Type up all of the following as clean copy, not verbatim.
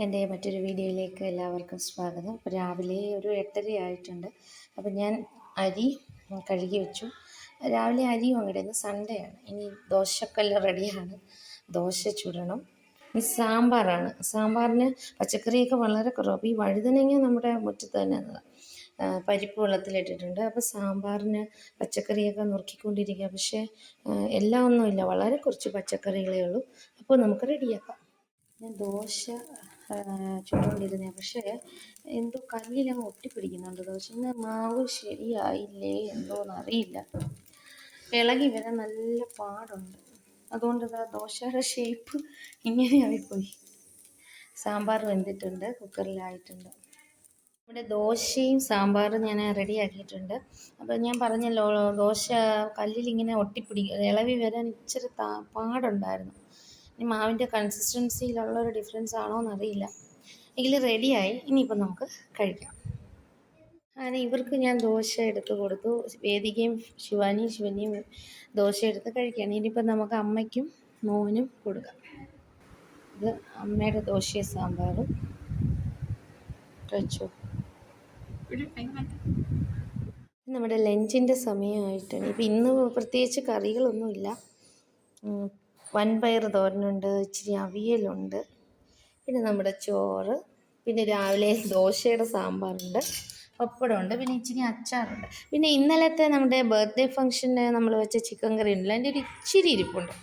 എൻ്റെ മറ്റൊരു വീഡിയോയിലേക്ക് എല്ലാവർക്കും സ്വാഗതം. അപ്പോൾ രാവിലെ ഒരു 8:30 ആയിട്ടുണ്ട്. അപ്പോൾ ഞാൻ അരി കഴുകി വെച്ചു. രാവിലെ അരിയും അങ്ങോട്ട് ഇന്ന് സൺഡേ ആണ്. ഇനി ദോശക്കല്ല് റെഡിയാണ്, ദോശ ചുടണം. ഇനി സാമ്പാറാണ്. സാമ്പാറിന് പച്ചക്കറിയൊക്കെ വളരെ കുറവ്. അപ്പോൾ ഈ വഴുതനങ്ങ നമ്മുടെ മുറ്റത്ത് തന്നെ പരിപ്പ് വെള്ളത്തിലിട്ടിട്ടുണ്ട്. അപ്പോൾ സാമ്പാറിന് പച്ചക്കറിയൊക്കെ നുറുക്കിക്കൊണ്ടിരിക്കുക. പക്ഷേ എല്ലാം ഒന്നുമില്ല, വളരെ കുറച്ച് പച്ചക്കറികളേ ഉള്ളൂ. അപ്പോൾ നമുക്ക് റെഡിയാക്കാം. ഞാൻ ദോശ ചുട്ടുകൊണ്ടിരുന്നേ, പക്ഷേ എന്തോ കല്ലിലങ്ങ് ഒട്ടിപ്പിടിക്കുന്നുണ്ട് ദോശ. ഇന്ന് മാവ് ശരിയായില്ലേ എന്തോന്നറിയില്ല, ഇളകി വരാൻ നല്ല പാടുണ്ട്. അതുകൊണ്ട് ദോശയുടെ ഷേപ്പ് ഇങ്ങനെ ആയിപ്പോയി. സാമ്പാർ വെന്തിട്ടുണ്ട്, കുക്കറിലായിട്ടുണ്ട്. ഇവിടെ ദോശയും സാമ്പാറും ഞാൻ റെഡിയാക്കിയിട്ടുണ്ട്. അപ്പോൾ ഞാൻ പറഞ്ഞല്ലോ, ദോശ കല്ലിലിങ്ങനെ ഇളവി വരാൻ ഇച്ചിരി പാടുണ്ടായിരുന്നു. ഈ മാവിൻ്റെ കൺസിസ്റ്റൻസിയിലുള്ളൊരു ഡിഫറൻസ് ആണോ എന്നറിയില്ല. എങ്കിൽ റെഡിയായി. ഇനിയിപ്പം നമുക്ക് കഴിക്കാം. അങ്ങനെ ഇവർക്ക് ഞാൻ ദോശ എടുത്ത് കൊടുത്തു. വേദികയും ശിവാനിയും ദോശ എടുത്ത് കഴിക്കുകയാണ്. ഇനിയിപ്പം നമുക്ക് അമ്മയ്ക്കും മോനും കൊടുക്കാം. ഇത് അമ്മയുടെ ദോശയും സാമ്പാറും കഴിച്ചു. നമ്മുടെ ലഞ്ചിൻ്റെ സമയമായിട്ടാണ്. ഇപ്പം ഇന്ന് പ്രത്യേകിച്ച് കറികളൊന്നുമില്ല. വൻപയർ തോരനുണ്ട്, ഇച്ചിരി അവിയലുണ്ട്, പിന്നെ നമ്മുടെ ചോറ്, പിന്നെ രാവിലെ ദോശയുടെ സാമ്പാറുണ്ട്, പപ്പടമുണ്ട്, പിന്നെ ഇച്ചിരി അച്ചാറുണ്ട്. പിന്നെ ഇന്നലത്തെ നമ്മുടെ ബർത്ത്ഡേ ഫംഗ്ഷന് നമ്മൾ വെച്ച ചിക്കൻ കറി ഉണ്ടല്ലോ, അതിൻ്റെ ഒരു ഇച്ചിരി ഇരിപ്പുണ്ട്.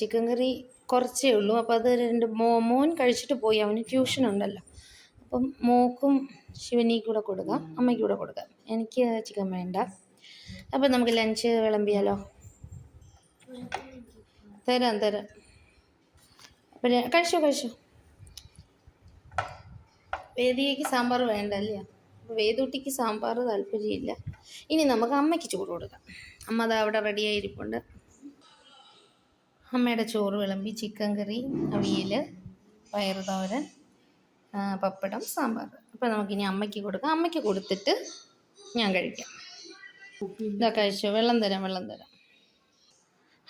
ചിക്കൻ കറി കുറച്ചേ ഉള്ളൂ. അപ്പോൾ അത് മോൻ കഴിച്ചിട്ട് പോയി, അവന് ട്യൂഷൻ ഉണ്ടല്ലോ. അപ്പം മോക്കും ശിവനിക്ക് കൂടെ കൊടുക്കാം, അമ്മയ്ക്ക് കൂടെ കൊടുക്കാം. എനിക്ക് ചിക്കൻ വേണ്ട. അപ്പം നമുക്ക് ലഞ്ച് വിളമ്പിയാലോ? തരാം. അപ്പം കഴിച്ചോ. വേദികയ്ക്ക് സാമ്പാർ വേണ്ടല്ലേ? അപ്പോൾ വേദൂട്ടിക്ക് സാമ്പാർ താല്പര്യമില്ല. ഇനി നമുക്ക് അമ്മയ്ക്ക് ചോറ് കൊടുക്കാം. അമ്മ അത് അവിടെ റെഡിയായിരിപ്പുണ്ട്. അമ്മയുടെ ചോറ് വിളമ്പി. ചിക്കൻ കറി, അവിയൽ, പയർ തോരൻ, പപ്പടം, സാമ്പാർ. അപ്പോൾ നമുക്കിനി അമ്മയ്ക്ക് കൊടുക്കാം. അമ്മയ്ക്ക് കൊടുത്തിട്ട് ഞാൻ കഴിക്കാം. കഴിച്ചോ. വെള്ളം തരാം.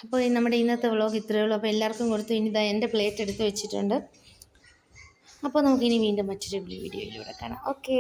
അപ്പോൾ നമ്മുടെ ഇന്നത്തെ വ്ളോഗ് ഇത്രയേ ഉള്ളൂ. അപ്പോൾ എല്ലാവർക്കും കൊടുത്തു. ഇനി എൻ്റെ പ്ലേറ്റ് എടുത്ത് വെച്ചിട്ടുണ്ട്. അപ്പോൾ നമുക്കിനി വീണ്ടും മറ്റൊരു വീഡിയോയിലൂടെ കാണാം. ഓക്കേ.